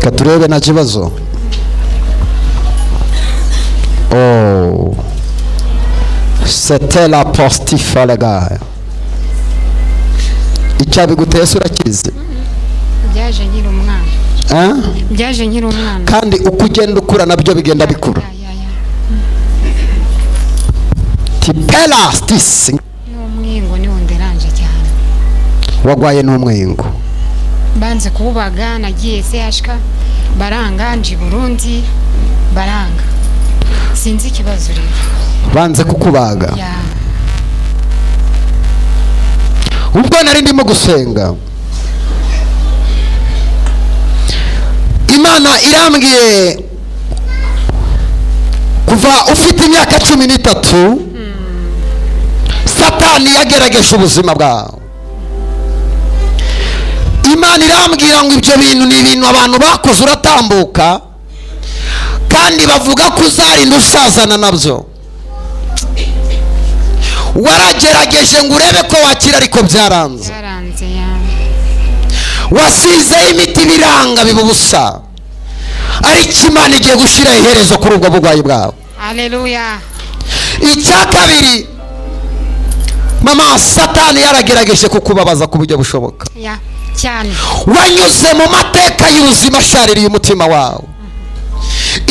katurebe nta kibazo. Oh, c'était la postif les gars. Icyabiguteye urakizi? Byaje nkiri umwana. Byaje nkiri umwana. Kandi uko ugenda ukura nabyo bigenda bikura. Tipelastis. N'umwingo ni wonderanje cyane. Wagwaye n'umwingo. Banze kubaga nagiye sehashka baranga nji Burundi baranga. Sinzi ikibazo rero. Banze kukubaga. Ubwo nari ndimo gusenga, Imana irambwiye kuva ufite imyaka 13 Satani yagerageje ubuzima bwawe. Imana irambwira ngo ibyo bintu ni ibintu abantu bakoze uratambuka kandi bavuga ko uzarinda usazana nabyo. Waragerageje ngo urebe ko wakira ariko byaranze. Wasizeho imiti biranga bibubusa, ariko Imana igiye gushira iherezo kuri ubwo burwayi bwawe. Haleluya. Icya kabiri, mama, Satani yaragerageje kukubabaza ku buryo bushoboka. Cyane. Wanyuze mu mateka y'ubuzima ashaririye umutima wawe.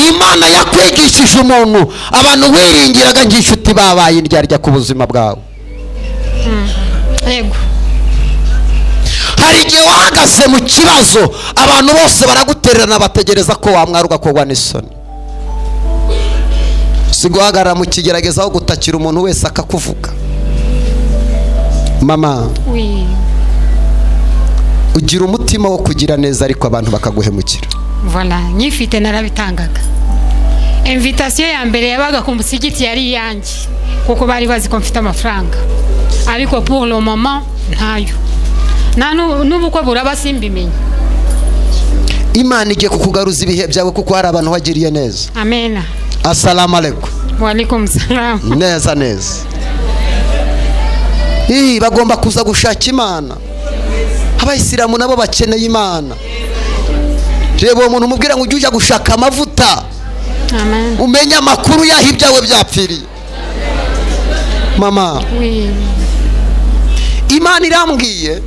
Imana yakwigishije umuntu abantu wiringiraga nk'inshuti babaye indyarya ku buzima bwawe. Yego. Hari igihe wahagaze mu kibazo abantu bose baragutererana bategereza ko wamwaruka kogwa n'isoni. Siguhagarara mu kigerageza aho gutakira umuntu wese akakuvuga. Mama, ugira umutima wo kugira neza ariko abantu bakaguhemukira. Voilà, nyifite narabitangaga. Invitation ya mbere yabaga ku musigiti yari yanjye kuko bari bazi ko mfite amafaranga, ariko pour le moment ntayo. Nubu ko buraba simbimenye. Imana igiye kukugaruza ibihe byawe kuko hari abantu wagiriye neza. Amen. Assalamu alaikum. Wa alaikum salam. Neza neza. Bagomba kuza gushaka Imana. Abayisilamu nabo bakeneye Imana. Reba umuntu umubwira ngo ujye gushaka amavuta. Amen. Umenya amakuru yaho ibyawe byapfiriye. Mama. Imana irambwiye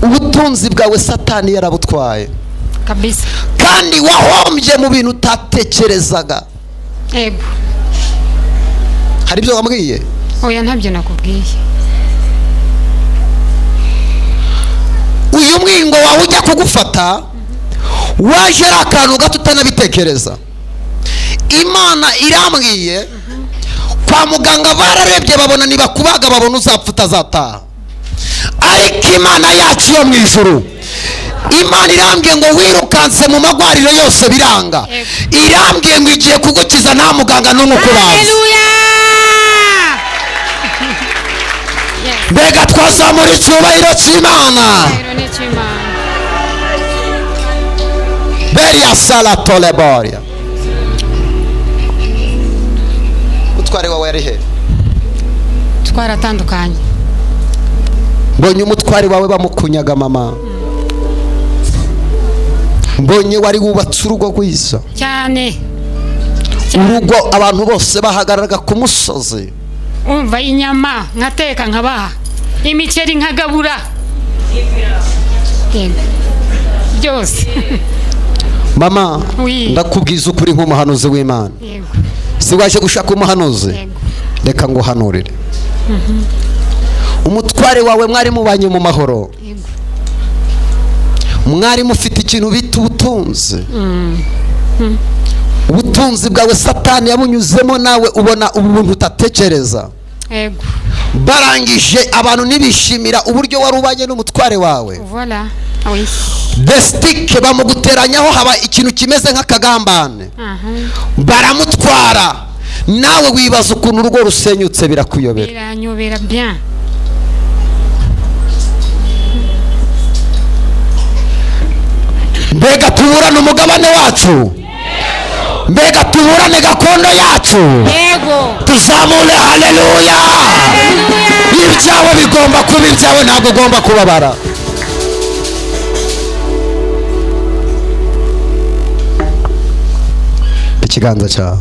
ubutunzi bwawe Satani yarabutwaye. Kabisa. Kandi wahombye mu bintu utatekerezaga. Yego. Hari ibyo wambwiye? Oya, ntabyo nakubwiye. Uyu mwingo wawe ujya kugufata waje ari akantu gato utanabitekereza. Imana irambwiye kwa muganga bararebye babona niba kubaga babona uzapfa utazataha, ariko Imana yacu yo mu ijuru, Imana irambwiye ngo wirukanse mu magwariro yose biranga. Irambwiye ngo igiye kugukiza nta muganga n'umwe ukubaza. Haleluya. Mbega twazamura icyubahiro cy'Imana. Beria sala toleboria. Mutware wawe yari he? Twaratandukanye. Mbonye umutware wawe bamukunyaga mama. Mbonye wari wubatse urugo rwiza cyane. Urugo abantu bose bahagararaga ku musozi. Umva inyama nkateka nkabaha, imiceri nkagabura. Byose. Mama, ndakubwiza ukuri nk'umuhanuzi w'Imana. Yego. Si waje gushaka umuhanuzi? Yego. Reka ngo hanurire. Umutware wawe mwari mubanye mu mahoro. Yego. Mwari mufite ikintu bita ubutunzi. Ubutunzi bwawe Satani yabunyuzemo nawe ubona ubuntu utatekereza. Yego. Barangije abantu nibishimira uburyo wari ubanye n'umutware wawe. Voilà. Oui. Destique bamuguteranyaho haba ikintu kimeze nk'akagambane. Baramutwara nawe wibaza ukuntu urugo rusenyutse birakuyobera. Biranyobera bien. Mbega tuburane umugabane wacu. Mbega tuburane gakondo yacu. Yego. Tuzamure haleluya. Ibyawe bigomba kuba ibyawe, ntabwo ugomba kubabara. ikiganza cyawe.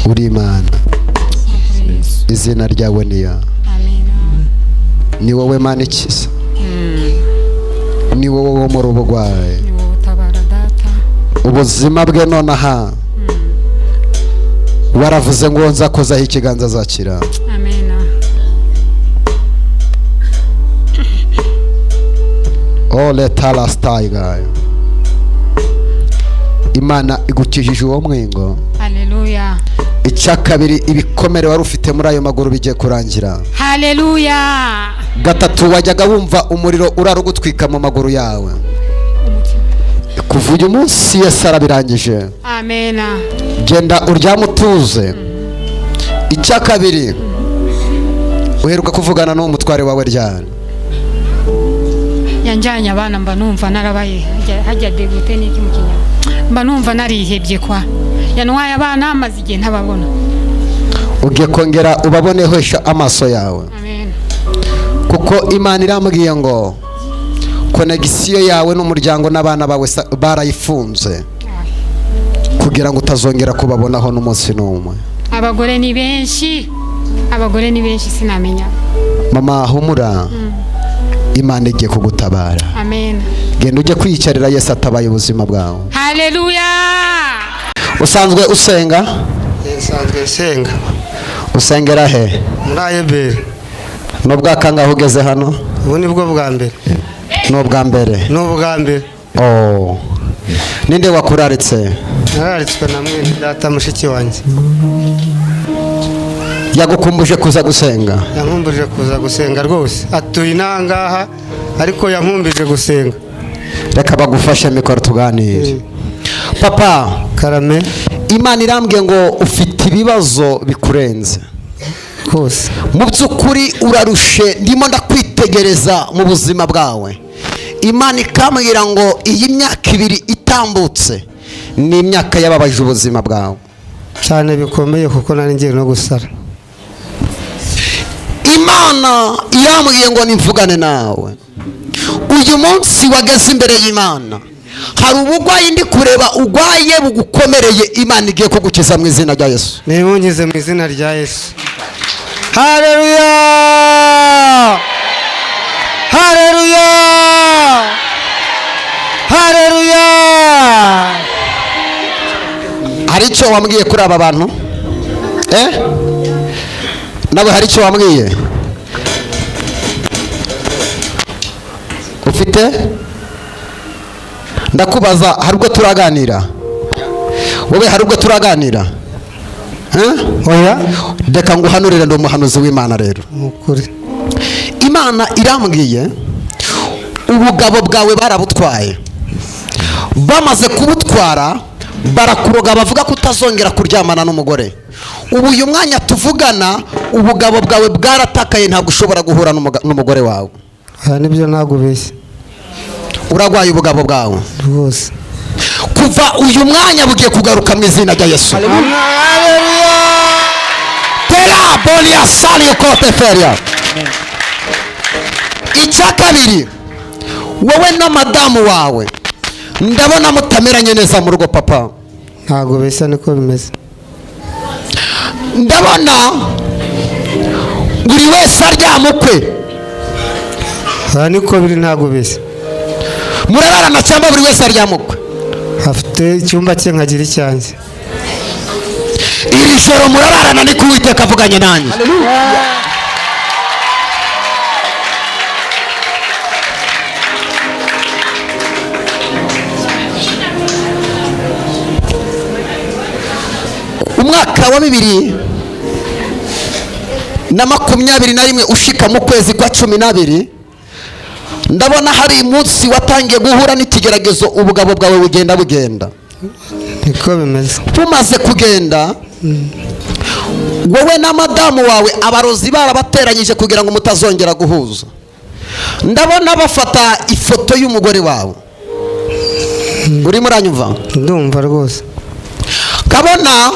Uri Imana, izina ryawe niya, ni wowe Mana ikiza, ni wowe wo mu rugo rwawe, ubuzima bwe nonaha waravuze ngo nzakozaho ikiganza azakira. Ole talastai. Imana igukijije uwo mwingo. Haleluya. Icya kabiri, ibikomere wari ufite muri ayo maguru bigiye kurangira. Haleluya. Gatatu, wajyaga wumva umuriro urarugutwika mu maguru yawe. Kuva uyu munsi Yesu arabirangije. Amen. Genda uryame utuze. Icya kabiri, uheruka kuvugana n'umutware wawe ryari? Yanjanye abana mba numva narabaye hajya debute n'iki mu kinyama, mba numva narihebye kwa yanwaye abana amaze igihe ntababona. Ugiye kongera ubabonehesha amaso yawe. Amen. Kuko Imana irambwiye ngo konegisiyo yawe n'umuryango n'abana bawe barayifunze kugira ngo utazongera kubabonaho n'umunsi n'umwe. Abagore ni benshi, abagore ni benshi sinamenya. Mama humura, Imana igiye kugutabara. Amen. Genda ujye kwiyicarira, Yesu atabaye ubuzima bwawe. Haleluya. Usanzwe usenga? Nsanzwe senga. Usengera he? Muri Ayeberi. Nubwa kangaho ugeze hano? Ubu ni bwo bwa mbere. Nubwa mbere. N'ubwa mbere. Oh. Ninde wakuraritse? Nararitswe na mwene data mushiki wanjye. Yagukumbuje kuza gusenga? Yankumbuje kuza gusenga rwose. Atuye inangaha ariko yankumbije gusenga. Reka bagufashe mikoro tuganire. Papa, Karame. Imana irambwiye ngo ufite ibibazo bikurenze. Kose. Mu by'ukuri urarushe, ndimo ndakwitegereza mu buzima bwawe. Imana ikambwira ngo iyi myaka 2 itambutse ni imyaka yababaje ubuzima bwawe Cyane bikomeye kuko nari ngiye no gusara. Imana irambwiye ngo nimvugane nawe. Uyu munsi wageze imbere y'Imana, hari ubugwayi ndi kureba ugwaye bugukomereye, Imana igiye kugukiza mu izina rya Yesu. Nimungize mu izina rya Yesu. Haleluya! Haleluya! Haleluya! Hari icyo wambwiye kuri aba bantu? Nawe hari icyo wambwiye? Ufite? Ndakubaza, hari ubwo turaganira? Wowe hari ubwo turaganira? Oya? Reka nguhanurire, ndi umuhanuzi w'Imana rero. Ukuri. Imana irambwiye ubugabo bwawe barabutwaye. Bamaze kubutwara barakuroga, bavuga ko utazongera kuryamana n'umugore. Ubu uyu mwanya tuvugana ubugabo bwawe bwaratakaye, ntabwo ushobora guhura n'umugore wawe. Nibyo nagubeshye. Uragwaye ubugabo bwawe Rwose. kuva uyu mwanya bugiye kugaruka mu izina rya Yesu. Haleluya! Tera bolia salio kote feria. Icya kabiri, wowe na madamu wawe ndabona mutameranye neza mu rugo papa. Ntago besa niko bimeze. Ndabona buri wese aryamukwe. Niko biri, ntago besa. Murarana cyangwa buri wese aryamukwe? Afite icyumba cye nkagira icyanjye. Iri joro murarana ni kuwiteka avuganye nanjye. Umwaka wa 2021 ushika mu kwezi kwa 12, ndabona hari umunsi watangiye guhura n'ikigeragezo, ubugabo bwawe bugenda. Niko bimeze. Bumaze kugenda, wowe na madamu wawe abarozi barabateranyije kugira ngo mutazongera guhuza. Ndabona bafata ifoto y'umugore wawe. Uri muranyumva? Ndumva rwose. Kabona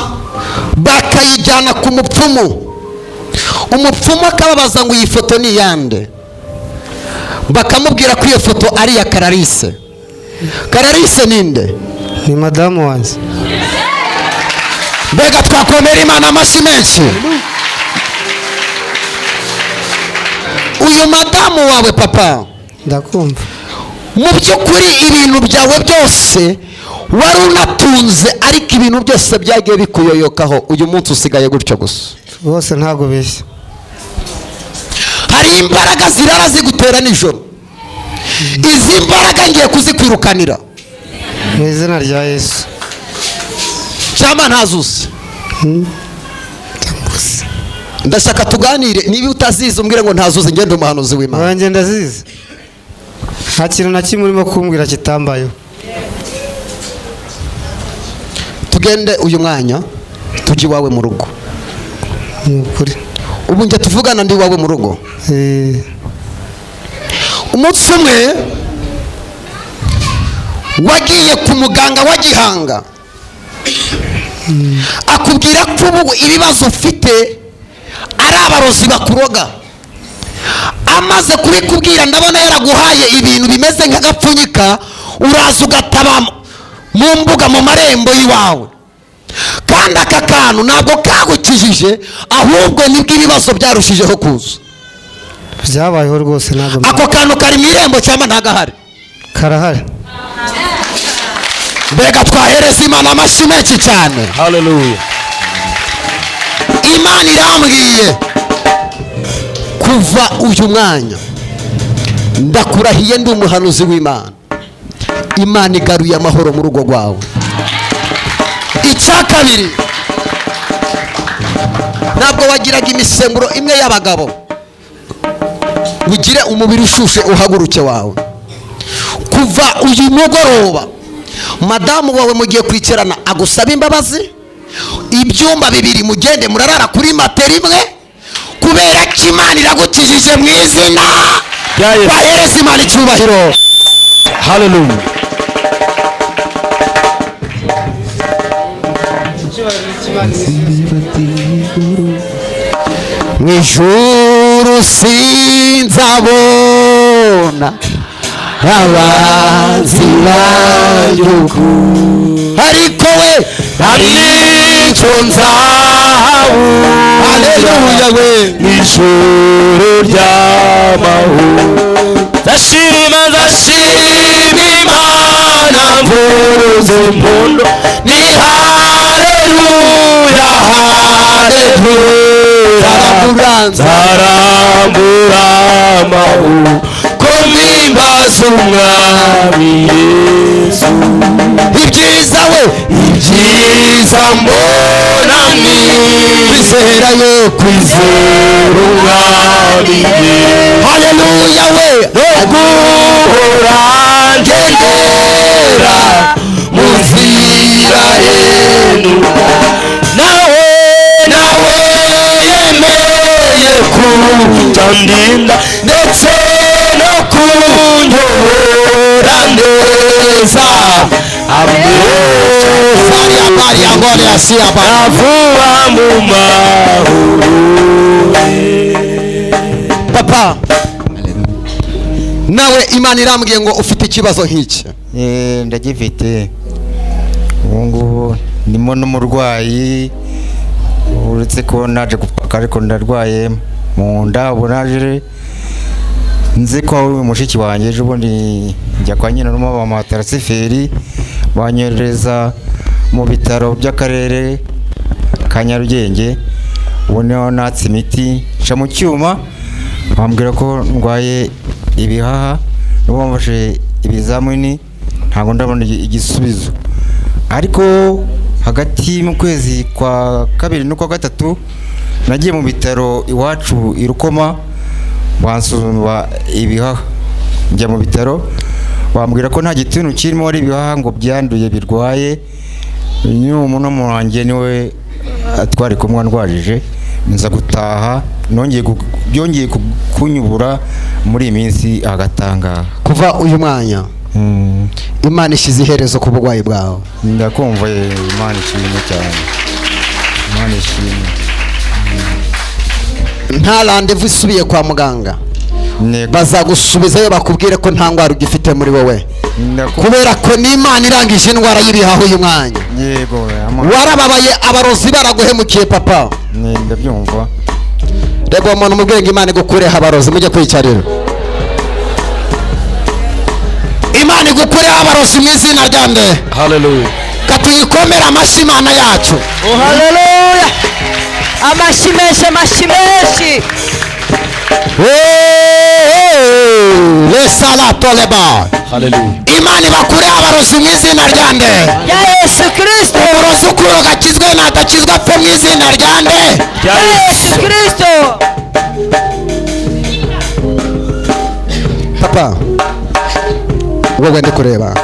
bakayijyana ku mupfumu. Umupfumu akababaza ngo iyi foto ni yande. Bakamubwira ko iyo foto ari ya Karalise. Karalise ninde? ni madamu wanjye. mbega twakomera imana amashyi menshi. uyu madamu wawe papa, ndakumva. mu by'ukuri ibintu byawe byose wari unatunze, ariko ibintu byose byagiye bikuyoyokaho, uyu munsi usigaye gutyo gusa. bose ntabwo beshya. hari imbaraga zirara zigutera nijoro, izi mbaraga ngiye kuzikwirukanira mu izina rya Yesu. cyangwa ntazuzi. ndashaka tuganire, niba utazizi umbwire ngo ntazuzi, ngende umuhanuzi w'Imana. wanjye ndazizi, nta kintu na kimwe urimo kumbwira kitambayeho. tugende uyu mwanya tujye iwawe mu rugo. ni ukuri. ubu njye tuvugana ndi iwawe mu rugo. umunsi umwe wagiye ku muganga wa gihanga, akubwira ko ubu ibibazo ufite ari abarozi bakuroga. amaze kubikubwira, ndabona yaraguhaye ibintu bimeze nk'agapfunyika, uraza ugataba mu mbuga mu marembo y'iwawe, kandi aka kantu ntabwo kagukijije, ahubwo nibwo ibibazo byarushijeho kuza. byabayeho rwose. ntabwo ako kantu kari mu irembo cyangwa ntagahari? karahari. mbega twahereza Imana amashyi menshi cyane. Hallelujah. Imana irambwiye kuva uyu mwanya, ndakurahiye ndi umuhanuzi w'Imana, Imana igaruye amahoro mu rugo rwawe. icya kabiri, ntabwo wagiraga imisemburo imwe y'abagabo, ugire umubiri ushushe uhaguruke wawe. kuva uyu mugoroba madamu wawe mugiye kwicarana, agusaba imbabazi, ibyumba 2 mugende murarara kuri matera imwe, kubera ko Imana iragukijije mu izina rya Yesu. bahereza Imana icyubahiro. Hallelujah. mu ijuru sinzabona abanzi banjye, ariko we hari icyo nzahahura. haleluya we, mu ijuru ry'amahoro. ndashima Imana, mvuze impundu ni haleluya, haleluya. nzarambura amahoro ko mpimbaza umwami Yesu. ibyiza we, ibyiza mbona ni bizerayo kwizera umwami Yesu. haleluya we, no guhora ngendera mu nzira yenuka, nawe yemeye kundinda ndetse no kunyobora neza. avuba mu mahoro. papa nawe Imana irambwiye ngo ufite ikibazo nk'iki. ndagifite. ubu ngubu ndimo n'umurwayi, uretse ko naje gupaka ariko ndarwaye mu nda. ubu naje nzi ko ari mushiki wanjye, ejo bundi njya kwa nyina n'umama tarasiferi, banyohereza mu bitaro by'akarere ka Nyarugenge. ubu niho natse imiti, nca mu cyuma bambwira ko ndwaye ibihaha, n'ubu bamfashe ibizamini ntabwo ndabona igisubizo. ariko hagati mu kwezi kwa 2 no kwa 3 nagiye mu bitaro iwacu i Rukoma, bansuzuma ibihaha. njya mu bitaro bambwira ko nta gituntu kirimo, ari ibihaha ngo byanduye birwaye. umuntu wanjye niwe twari kumwe ndwajije, nza gutaha, byongeye kunyubura muri iyi minsi agatanga. kuva uyu mwanya Imana ishyize iherezo ku burwayi bwawe. ndakumva Imana ishimwe cyane. Imana ishimwe. nta randevu isubiye kwa muganga, bazagusubizayo bakubwire ko nta ndwara ugifite muri wowe, kubera ko n'Imana irangije indwara y'ibihaha uyu mwanya. yego Warababaye, abarozi baraguhemukiye papa. ndabyumva. Reba uwo muntu mubwenge Imana igukureho abarozi, mujye kwicarira. Imana igukureho abarozi mu izina rya nde. Hallelujah. Katuyikomera amashyi Imana yacu. Oh, haleluya. Amashyi menshi, amashyi menshi. Lesalatoleba. Hallelujah. Imana ibakureho abarozi mu izina rya nde. Ya Yesu Kristo. Umurozi ukuroga akizwe n'adakizwa apfe mu izina rya nde. Ya Yesu Kristo. Papa, wowe ndi kureba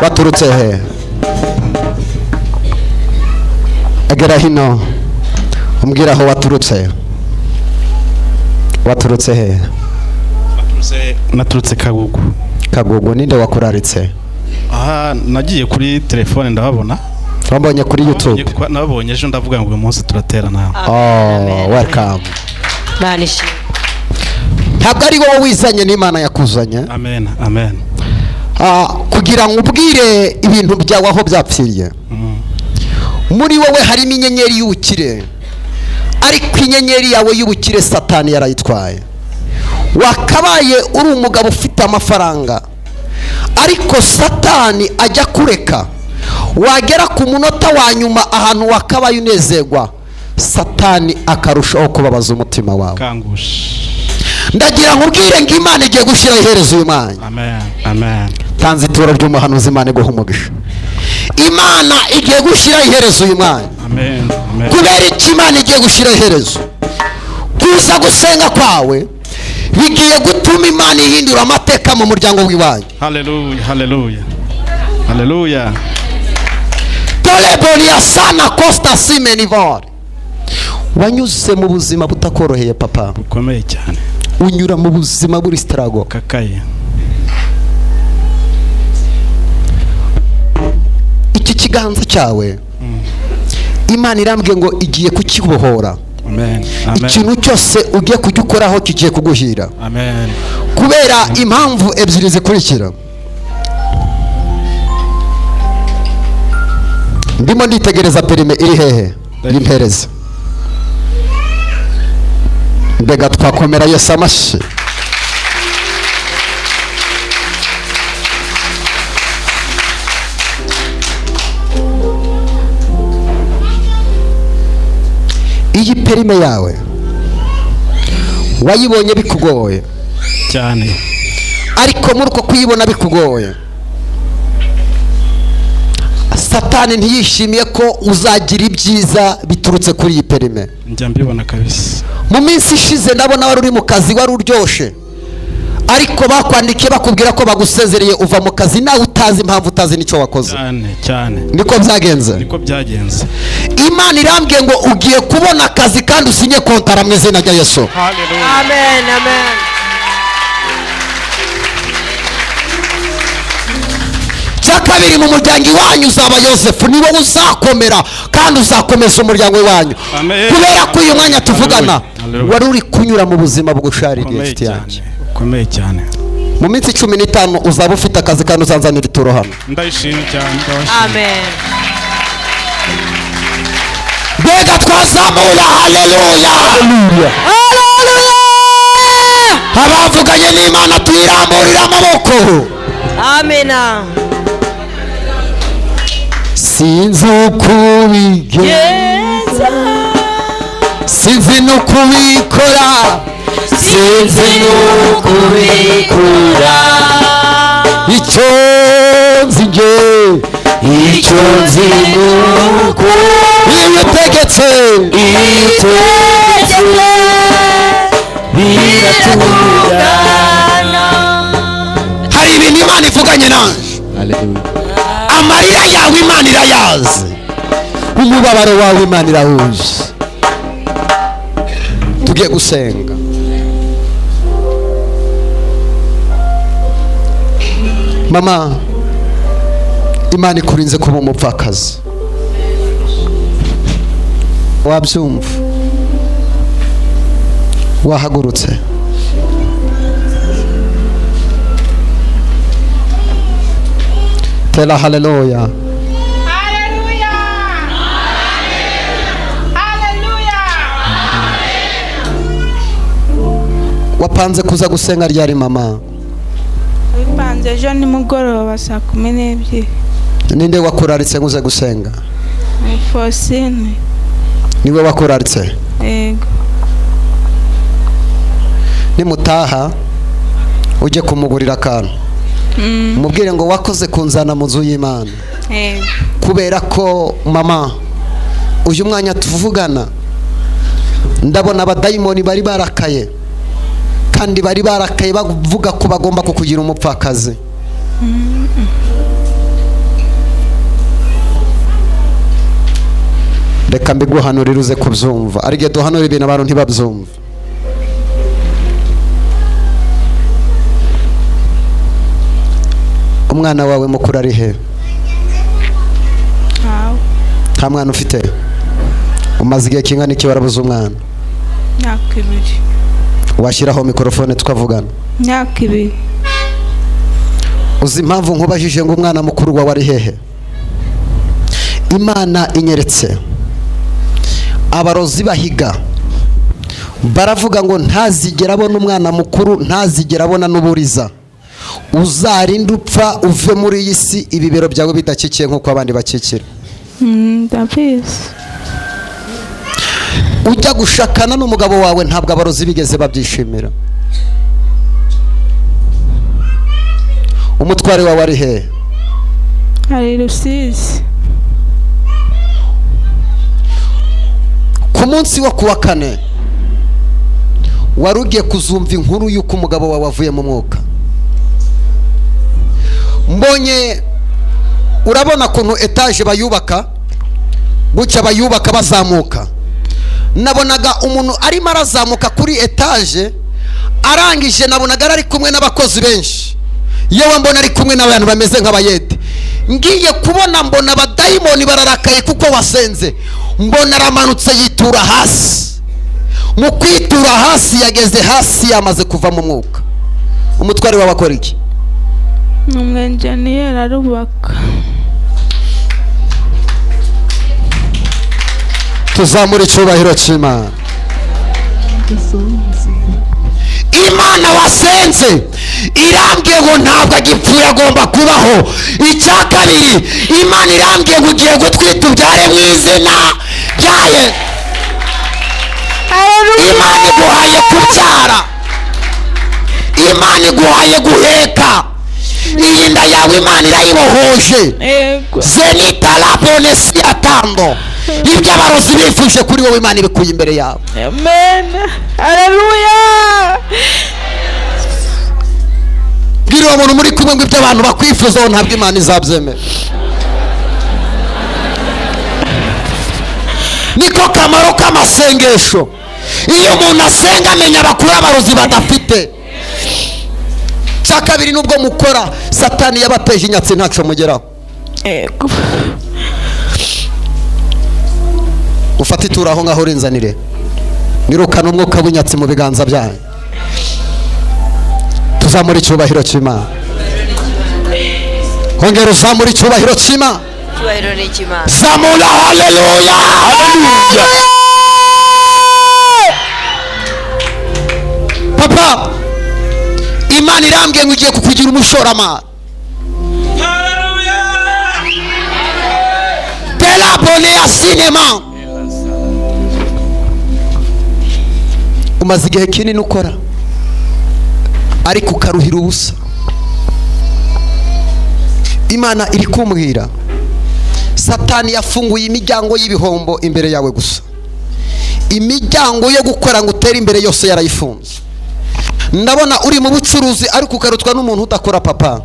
waturutse he? Agera hino umbwira aho waturutse. Waturutse he? Naturutse Kagugu. Kagugu. Ninde wakuraritse? Aha, nagiye kuri telefone ndababona. Wambonye kuri YouTube? Nababonye ejo ndavuga ngo uyu munsi turaterana. Oh, welcome. Manishi. Ntabwo ari wowe wizanye, n'Imana yakuzanye. Amen, amen. Kugira ngo ubwire ibintu byawe aho byapfiriye. Muri wowe harimo inyenyeri y'ubukire, ariko inyenyeri yawe y'ubukire Satani yarayitwaye. Wakabaye uri umugabo ufite amafaranga, ariko Satani ajya kureka. Wagera ku munota wa nyuma ahantu wakabaye unezerwa, Satani akarushaho kubabaza umutima wawe. Kangusha. Ndagira ngo ubwire ngo Imana igiye gushyira iherezo uyu mwanya. Amen, amen. Tanze ituro ry'umuhanuzi, Imana iguha umugisha. Imana igiye gushyira iherezo uyu mwanya. Amen, amen. Kubera iki Imana igiye gushyira iherezo? Kuza gusenga kwawe bigiye gutuma Imana ihindura amateka mu muryango w'iwanyu. Hallelujah, hallelujah. Hallelujah. Tolebonia sana Costa Simenivore. Wanyuze mu buzima butakoroheye papa. Bukomeye cyane. Unyura mu buzima buri struggle. Kakaye. Iki kiganza cyawe Imana irambwiye ngo igiye kukibohora. Amen, amen. Ikintu cyose ugiye kujya ukoraho kigiye kuguhira. Amen. Kubera impamvu ebyiri zikurikira. Ndimo nditegereza perime iri hehe y'impereza. Mbega twakomera Yesu amashyi. Iyi perime yawe wayibonye bikugoye cyane, ariko muri uko kuyibona bikugoye, Satani ntiyishimiye ko uzagira ibyiza biturutse kuri iyi perime. njya mbibona kabisa. Mu minsi ishize ndabona wari uri mu kazi, wari uryoshe, ariko bakwandikiye bakubwira ko bagusezereye uva mu kazi nawe utazi impamvu, utazi nicyo wakoze. Cyane, cyane. Niko byagenze? Niko byagenze. Imana irambwiye ngo ugiye kubona akazi kandi usinye kontara mu izina rya Yesu. Hallelujah. Amen, amen. Kabiri mu muryango iwanyu uzaba Yosefu, ni wowe uzakomera kandi uzakomeza umuryango iwanyu. Kubera ko uyu mwanya tuvugana wari uri kunyura mu buzima bugushaririye inshuti yanjye. Ukomeye cyane. Mu minsi 15 uzaba ufite akazi kandi uzanzanira ituro hano. Ndayishimye cyane. Amen. Mbega twazamuye. Haleluya. Haleluya. Abavuganye n'Imana tuyiramburira amaboko. Amena. Sinzi ukubigenza, sinzi n'ukubikora, sinzi n'ukubikora. Icyo nzi nuko iyo utegetse biratungana. Hari ibintu Imana ivuganye nanjye. Amarira yawe Imana irayazi, umubabaro wawe Imana irawuzi. Tugiye gusenga. Mama, Imana ikurinze kuba umupfakazi. Wabyumva? wahagurutse tera haleluya. wapanze kuza gusenga ryari mama? bipanze ejo nimugoroba saa 12. ninde wakuraritse nguze gusenga? Fosine. niwe wakuraritse? Yego. nimutaha ujye kumugurira akantu mubwire ngo wakoze kunzana mu nzu y'Imana. Yego. kubera ko mama uyu mwanya tuvugana ndabona abadayimoni bari barakaye kandi bari barakaye bavuga ko bagomba kukugira umupfakazi. reka mbiguhanurire uze kubyumva, ariko duhanura ibintu abantu ntibabyumva. umwana wawe mukuru ari he? nta mwana ufite? umaze igihe kingana iki warabuze umwana? Myaka 2. washyiraho mikorofone tukavugana. Myaka 2. uzi impamvu nkubajije ngo umwana mukuru wawe ari hehe? Imana inyeretse abarozi bahiga baravuga ngo ntazigera abona umwana mukuru, ntazigera abona n'uburiza. uzarinde upfa uve muri iyi si ibibero byawe bidakikiye nk'uko abandi bakikira. ndabizi. ujya gushakana n'umugabo wawe ntabwo abarozi bigeze babyishimira. umutware wawe ari hehe? ari Rusizi. ku munsi wo kuwa 4 wari ugiye kuzumva inkuru y'uko umugabo wawe avuye mu mwuka. mbonye urabona kuntu etaje bayubaka gutya, bayubaka bazamuka. nabonaga umuntu arimo arazamuka kuri etaje, arangije nabonaga ari kumwe n'abakozi benshi. yewe mbona ari kumwe n'abantu bameze nk'abayede. ngiye kubona mbona abadayimoni bararakaye kuko wasenze. mbona aramanutse yitura hasi. mu kwitura hasi yageze hasi yamaze kuva mu mwuka. umutware wawe akora iki? umwenjeniyeri arubaka. tuzamura icyubahiro cy'Imana. Imana wasenze irambwiye ngo ntabwo agipfuye, agomba kubaho. icya kabiri, Imana irambwiye ngo ugiye gutwita ubyare mu izina ryayo. Imana iguhaye kubyara, Imana iguhaye guheka. iyi nda yawe Imana irayibohoje. zenitarabone siyatando. ibyo abarozi bifuje kuri wowe Imana ibikuye imbere yawe. Amen. Haleluya. bwira uwo muntu muri kumwe ngo ibyo abantu bakwifuzaho ntabwo Imana izabyemera. niko kamaro k'amasengesho. iyo umuntu asenga amenya abakuru abarozi badafite. cya kabiri, nubwo mukora satani yabateje inyatsi ntacyo mugeraho. Yego. ufata ituro aho ngaho urinzanire. nirukana umwuka w'inyatsi mu biganza byanyu. tuzamura icyubahiro cy'Imana. hongera uzamura icyubahiro cy'Imana. Icyubahiro ni icy'Imana. zamura haleluya. Haleluya. papa, Imana irambwiye ngo ugiye kukugira umushoramari. Telabone ya sinema. umaze igihe kinini ukora ariko ukaruhira ubusa. Imana iri kumbwira satani yafunguye imiryango y'ibihombo imbere yawe gusa. imiryango yo gukora ngo utere imbere yose yarayifunze. ndabona uri mu bucuruzi ariko ukarutwa n'umuntu udakora papa.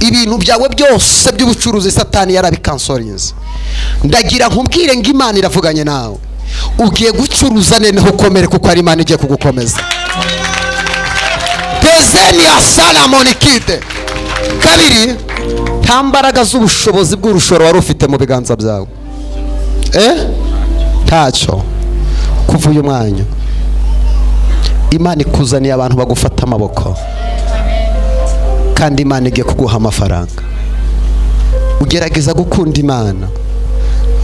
ibintu byawe byose by'ubucuruzi satani yarabikansorize. ndagira nkubwire ngo Imana iravuganye nawe. ugiye gucuruza neneho ukomere kuko ari Imana igiye kugukomeza. tezeni ya Salamoni kide. kabiri, nta mbaraga z'ubushobozi bw'urushoro wari ufite mu biganza byawe. ntacyo. kuva uyu mwanya imana ikuzaniye abantu bagufata amaboko, kandi imana igiye kuguha amafaranga. Ugerageza gukunda imana,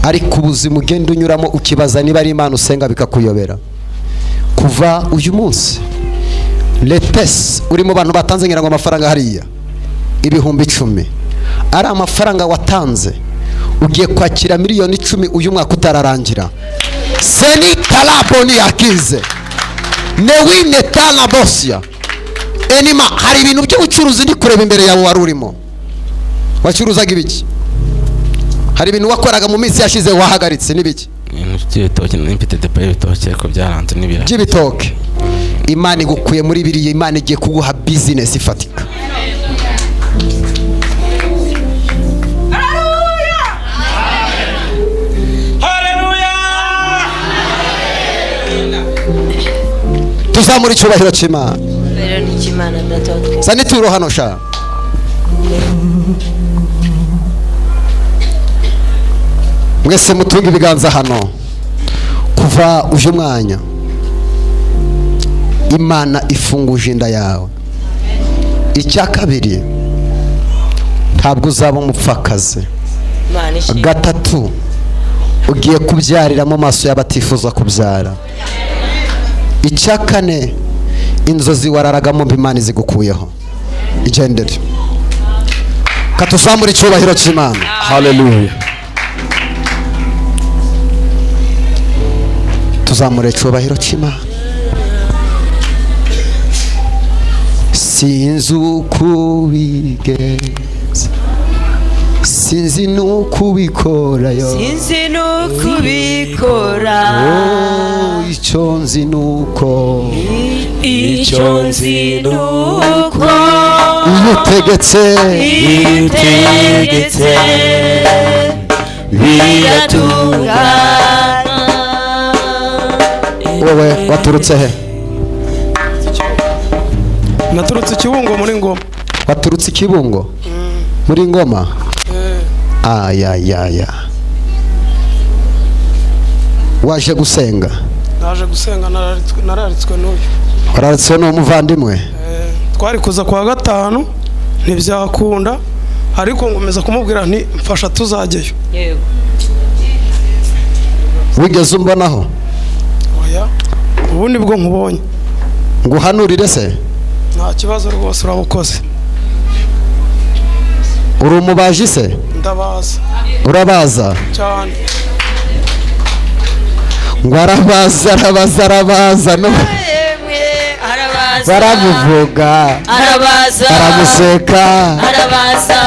ariko ubuzima ugenda unyuramo ukibaza niba ari imana usenga bikakuyobera. Kuva uyu munsi letesi uri mu bantu batanze ngira ngo amafaranga hariya ibihumbi 10 ari amafaranga watanze, ugiye kwakira miliyoni 10 uyu mwaka utararangira. Seni talaboni yakize newine talabosia enima. Hari ibintu by'ubucuruzi ndi kureba imbere yawe wari urimo. Wacuruzaga ibiki? Hari ibintu wakoraga mu minsi yashize wahagaritse n'ibiki? Ibitoki n'imfite depo y'ibitoki ko byaranze n'ibira. By'ibitoki. Imana igukuye muri biriye, Imana igiye kuguha business ifatika. Tuzamura icyubahiro cy'Imana. Sani turo hano sha. Mwese mutunga ibiganza hano. Kuva uje mwanya Imana ifunguje inda yawe. Icya kabiri, ntabwo uzaba umupfakazi. Gatatu, ugiye kubyarira mu maso y'abatifuza kubyara. Icya kane, inzozi wararagamo Imana zigukuyeho. Igendere. Katuzamura icyubahiro cy'Imana. Hallelujah. Tuzamura icyubahiro cy'Imana. Sinzi uko ubigenza, sinzi n'uko ubikora yo, sinzi n'uko ubikora, icyo nzi n'uko, icyo nzi n'uko iyo utegetse biratungana. Wowe waturutse he? Naturutse Kibungo muri Ngoma. Waturutse Kibungo muri Ngoma? Ayayaya. Waje gusenga? Naje gusenga, nararitswe n'uyu. Wararitswe n'umuvandimwe? Twari kuza kwa gatanu ntibyakunda, ariko ngomeza kumubwira nti mfasha tuzajyeyo. Yego. Wigeze umbonaho? Oya, ubu nibwo nkubonye. Nguhanurire se? Nta kibazo rwose, urabukoze. Uri umubaji se? Ndabaza. Urabaza? Cyane. Ngo arabaza no baramuvuga, arabaza, aramuseka, arabaza.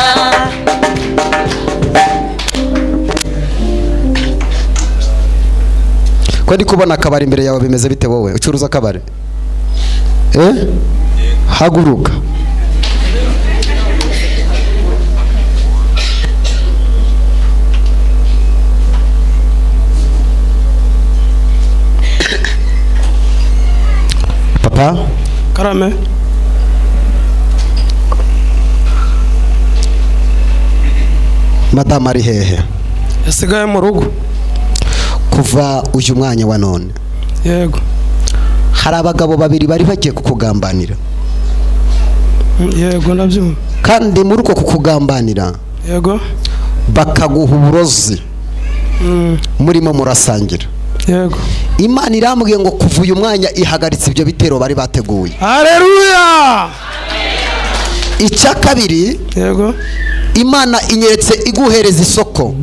Ko ndi kubona akabari imbere yawe bimeze bite wowe? Ucuruza akabari? Haguruka. Papa? Karame. Madame ari hehe? Yasigaye mu rugo. Kuva uyu mwanya wa none. Yego. Hari abagabo babiri bari bagiye kukugambanira. Yego nabyumva. Kandi muri uko kukugambanira, yego, bakaguha uburozi. Murimo murasangira. Yego. Imana irambwiye ngo kuva uyu mwanya ihagaritse ibyo bitero bari bateguye. Haleluya. Icya kabiri, yego, Imana inyeretse iguhereza isoko.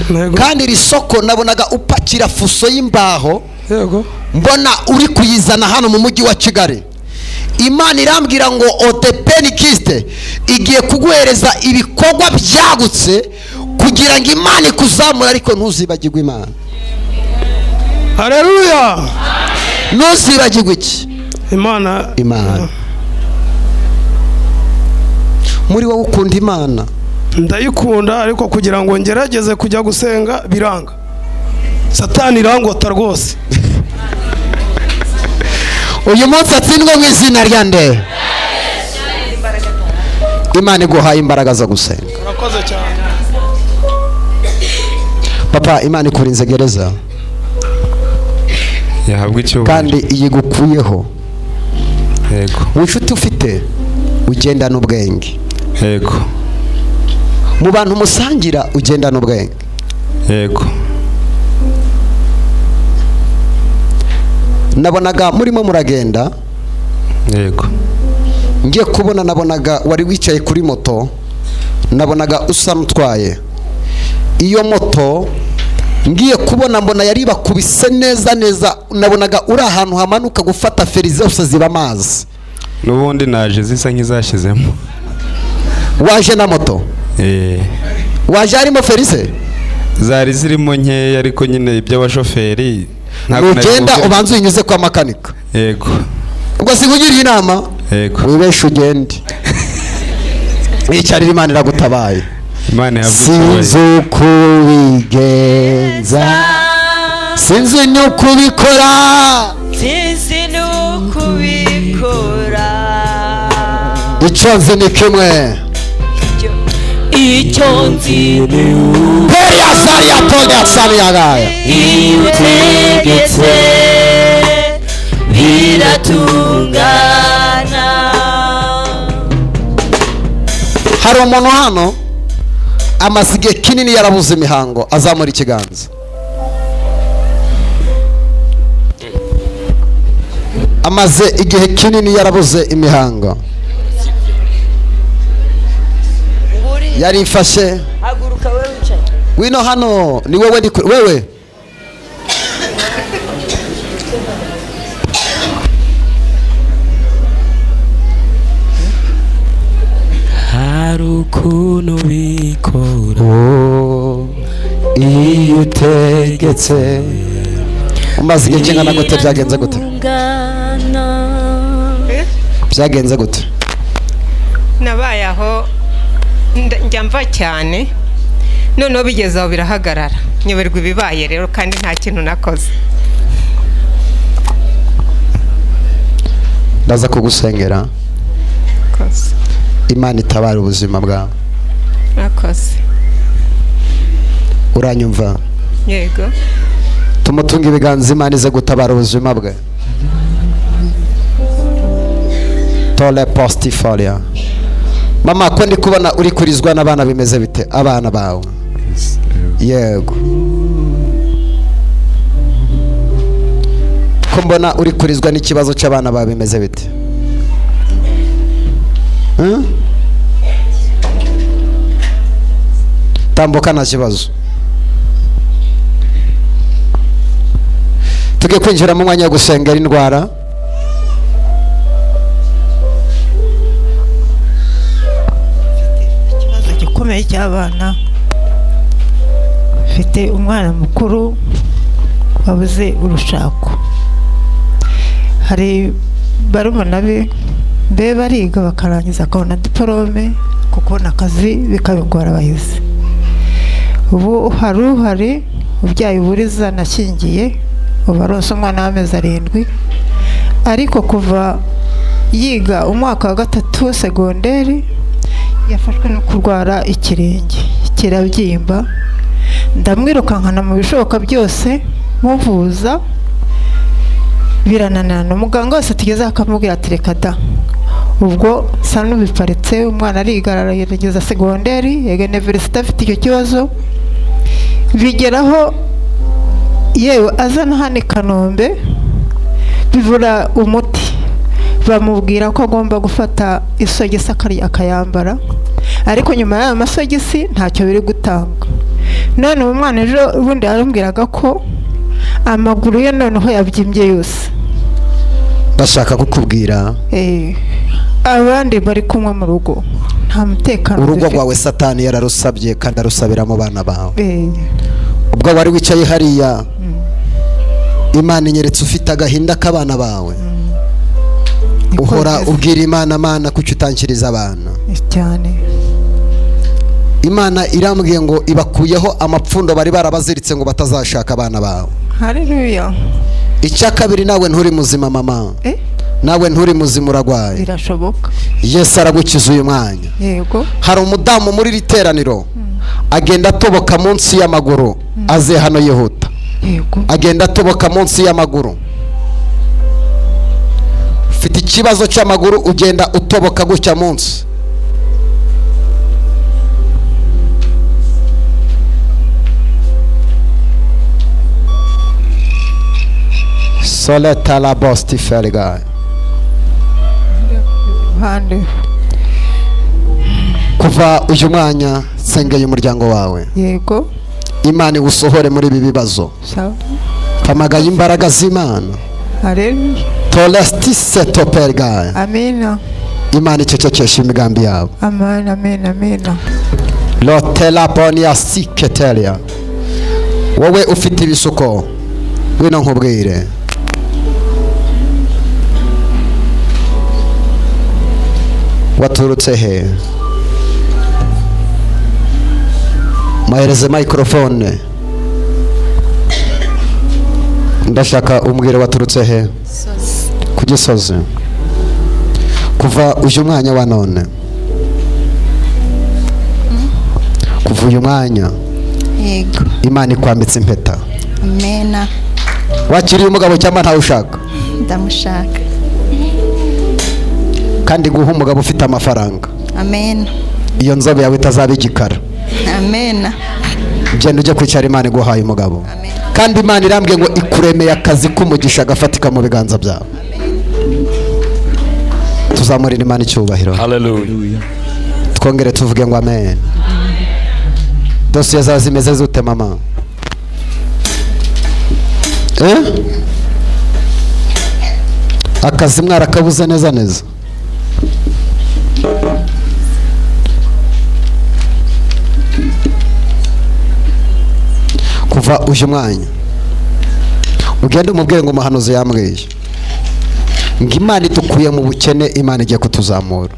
Yego. Kandi iri soko nabonaga upakira fuso y'imbaho. Yego. Mbona uri kuyizana hano mu mujyi wa Kigali. Imana irambwira ngo Otepenikiste igiye kuguhereza ibikorwa byagutse kugira ngo Imana ikuzamura, ariko ntuzibagirwe Imana. Haleluya. Ntuzibagirwe iki? Imana. Muri wowe ukunda Imana? Ndayikunda, ariko kugira ngo ngerageze kujya gusenga biranga. Satani irangota rwose. Uyu munsi atsindwe mu izina rya nde? Imana iguhaye imbaraga zo gusenga. Urakoze cyane. Papa, Imana ikurinze gereza. Yahabwa icyubahiro. Kandi iyigukuyeho yego mu nshuti ufite ugendana ubwenge, yego mu bantu musangira ugendana ubwenge, yego nabonaga murimo muragenda, yego ngiye kubona nabonaga wari wicaye kuri moto, nabonaga usa n'utwaye iyo moto, ngiye kubona mbona yari bakubise neza neza, nabonaga uri ahantu hamanuka gufata feri zose ziba amazi, n'ubundi naje zisa nk'izashizemo. waje na moto? waje harimo feri se? zari zirimo nkeya ariko nyine iby'abashoferi ugenda ubanza uyinyuze kwa makanika. yego ubwo sikugiriye inama, yego wibeshe ugende icyarira Imana iragutabaye. Sinzi uko ubigenza, sinzi n'uko ubikora, sinzi n'uko ubikora, icyo nzi ni kimwe, icyo nzi ni peya sari yatonde asani yagaya, iyo utegetse biratungana. hari umuntu hano amaze igihe kinini yarabuze imihango, azamura ikiganza. amaze igihe kinini yarabuze imihango, yarifashe. haguruka wewe wicaye, wino hano ni wewe, wewe hari ukuntu bikora iyo utegetse. umaze igihe kingana gute? byagenze gute? byagenze gute? nabaye aho njya mva cyane, noneho bigeze aho birahagarara, nyoberwa ibibaye rero kandi nta kintu nakoze. ndaza kugusengera Imana itabara ubuzima bwawe. nakoze. uranyumva? yego. tumutunga ibiganza, Imana ize gutabara ubuzima bwe. tole postifolia. mama, ko ndi kubona uri kurizwa n'abana, bimeze bite abana bawe? yego. ko mbona uri kurizwa n'ikibazo cy'abana bawe, bimeze bite? tambuka nta kibazo. tugiye kwinjira mu mwanya wo gusengera indwara. ikibazo gikomeye cy'abana. mfite umwana mukuru wabuze urushako, hari barumuna be bariga bakarangiza akabona diporome, kubona akazi bikabigora abahizi. ubu hari ubyaye uburiza nashyingiye, ubu aronse umwana w'amezi 7, ariko kuva yiga umwaka wa 3 segonderi yafashwe no kurwara ikirenge kirabyimba, ndamwirukankana mu bishoboka byose muvuza birananana. umuganga wese tugeze akamubwira ati reka da. ubwo sa n'ubiparitse, umwana ariga arageza segonderi, yega university afite icyo kibazo, bigeraho yewe azana hano i Kanombe bivura umuti, bamubwira ko agomba gufata isogisi akayambara, ariko nyuma y'ayo masogisi ntacyo biri gutanga. none uwo mwana ejo ubundi yarambwiraga ko amaguru ye noneho yabyimbye yose. ndashaka kukubwira abandi bari kumwe mu rugo nta mutekano. urugo rwawe Satani yararusabye kandi arusabira mu bana bawe. ubwo wari wicaye hariya, Imana inyeretse ufite agahinda k'abana bawe, uhora ubwira Imana, Mana kuki utankiriza abana cyane. Imana irambwiye ngo ibakuyeho amapfundo bari barabaziritse ngo batazashaka abana bawe. Haleluya. icya kabiri, nawe nturi muzima mama, nawe nturi muzima, uragwaye. Birashoboka. Yesu aragukiza uyu mwanya. Yego. hari umudamu muri riteraniro agenda atoboka munsi y'amaguru, aze hano yihuta. Yego. agenda atoboka munsi y'amaguru. ufite ikibazo cy'amaguru ugenda utoboka gutya munsi. Soleta la bosti ferga. Hande. Kuva uyu mwanya sengeye umuryango wawe. Yego. Imana usohore muri ibi bibazo. Sawa. Kamagaye imbaraga z'Imana. Haleluya. Tolestise toperga. Amina. Imana icecekesha imigambi yawe. Amen, amen, amen. Lotela bonia siketelia. Wowe ufite ibisuko wino nkubwire. Waturutse he? Mahereze microphone. Ndashaka umbwire waturutse he? Ku Gisozi. Kuva uyu mwanya wa none. Kuva uyu mwanya. Yego. Imana ikwambitse impeta. Amena. Wakiriye umugabo cyangwa ntawe ushaka? Ndamushaka. Kandi guha umugabo ufite amafaranga. Amen. Iyo nzobe yawe itazaba igikara. Amen. Genda ujye kwicara, Imana iguhaye umugabo. Amen. Kandi Imana irambwiye ngo ikuremeye akazi k'umugisha gafatika mu biganza byawe. Tuzamurira Imana icyubahiro. Hallelujah. Twongere tuvuge ngo amen. Dosiye zawe zimeze zute mama? Akazi mwarakabuze neza neza? Kuva uyu mwanya ugende umubwire ngo umuhanuzi yambwiye ngo Imana itukuye mu bukene, Imana igiye kutuzamura.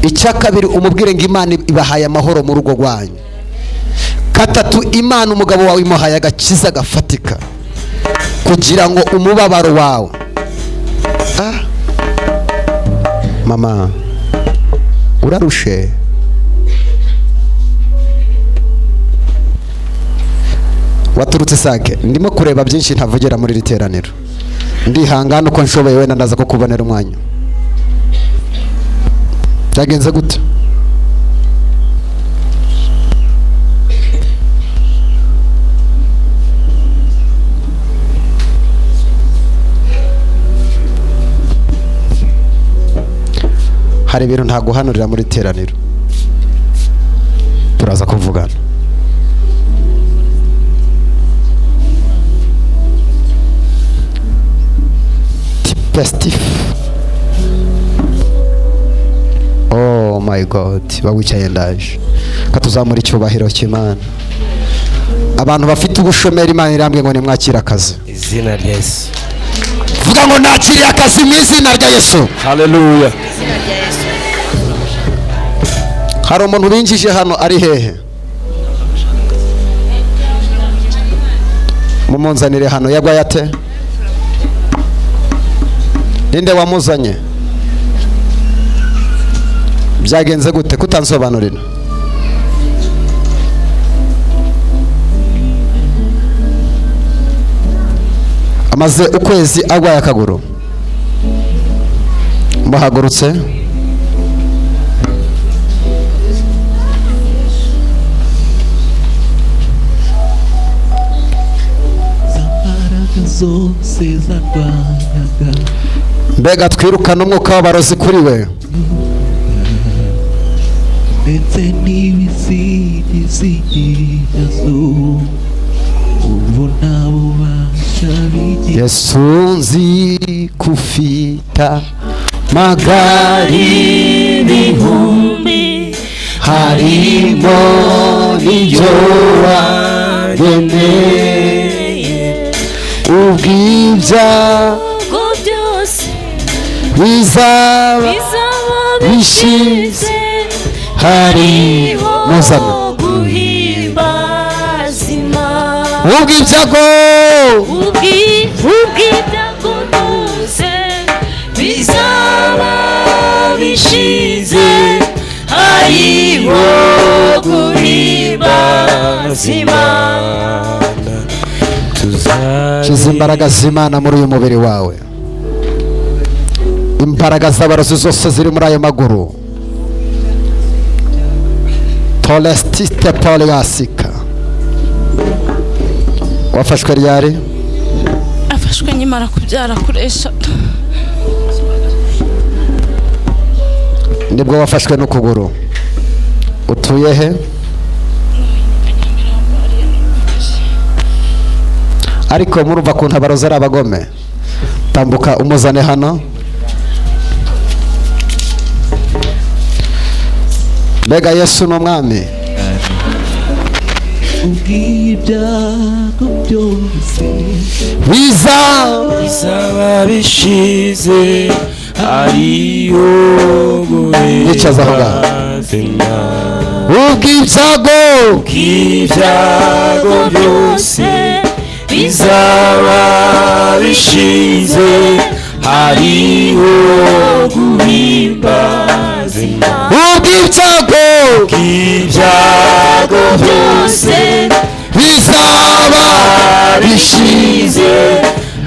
Icya kabiri umubwire ngo Imana ibahaye amahoro mu rugo rwanyu. Gatatu, Imana umugabo wawe imuhaye agakiza gafatika kugira ngo umubabaro wawe. Mama urarushe. Waturutse Sake. Ndimo kureba byinshi ntavugira muri iri teraniro. Ndihangana uko nshoboye, wenda ndaza ko kubonera umwanya. Byagenze gute? Hari ibintu ntaguhanurira muri teraniro. Turaza kuvugana. Festif. Oh my God, bawicaye ndaje. Katuzamura icyubahiro cy'Imana. Abantu bafite ubushomeri, Imana irambye ngo nimwakira akazi. Izina rya Yesu. Vuga ngo nakiriye akazi mu izina rya Yesu. Hallelujah. Hari umuntu binjije hano ari hehe? Mumunzanire hano. Yagwaye ate? Ninde wamuzanye? Byagenze gute kutansobanurira? Amaze ukwezi agwaye akaguru. Muhagurutse. Mbega twirukana umwuka w'abarozi kuri we. ndetse n'ibisigisigi ubu nta bubasha bigira. Yesu nzi kufita magari n'ibihumbi, harimo n'ibyo waremeye, ubw'ibyago byose bizaba bishize, hariho guhimbaza Imana. Ubw'ibyago byose bizaba bishize, hariho guhimbaza Imana. Shize imbaraga z'Imana muri uyu mubiri wawe. imbaraga z'abarozi zose ziri muri ayo maguru tolestite poliasika. Wafashwe ryari? afashwe nyimara kubyara kuri eshatu. Nibwo wafashwe n'ukuguru. Utuye he? Ariko murumva ko ntabarozi ari abagome. Tambuka umuzane hano. Mbega Yesu ni umwami. ubw'ibyago byose bizaba bishize ariyo Yicaza aho ngaho. ubw'ibyago byose bizaba bishize hariho guhimbaza Imana. Ubw'ibyago byose bizaba bishize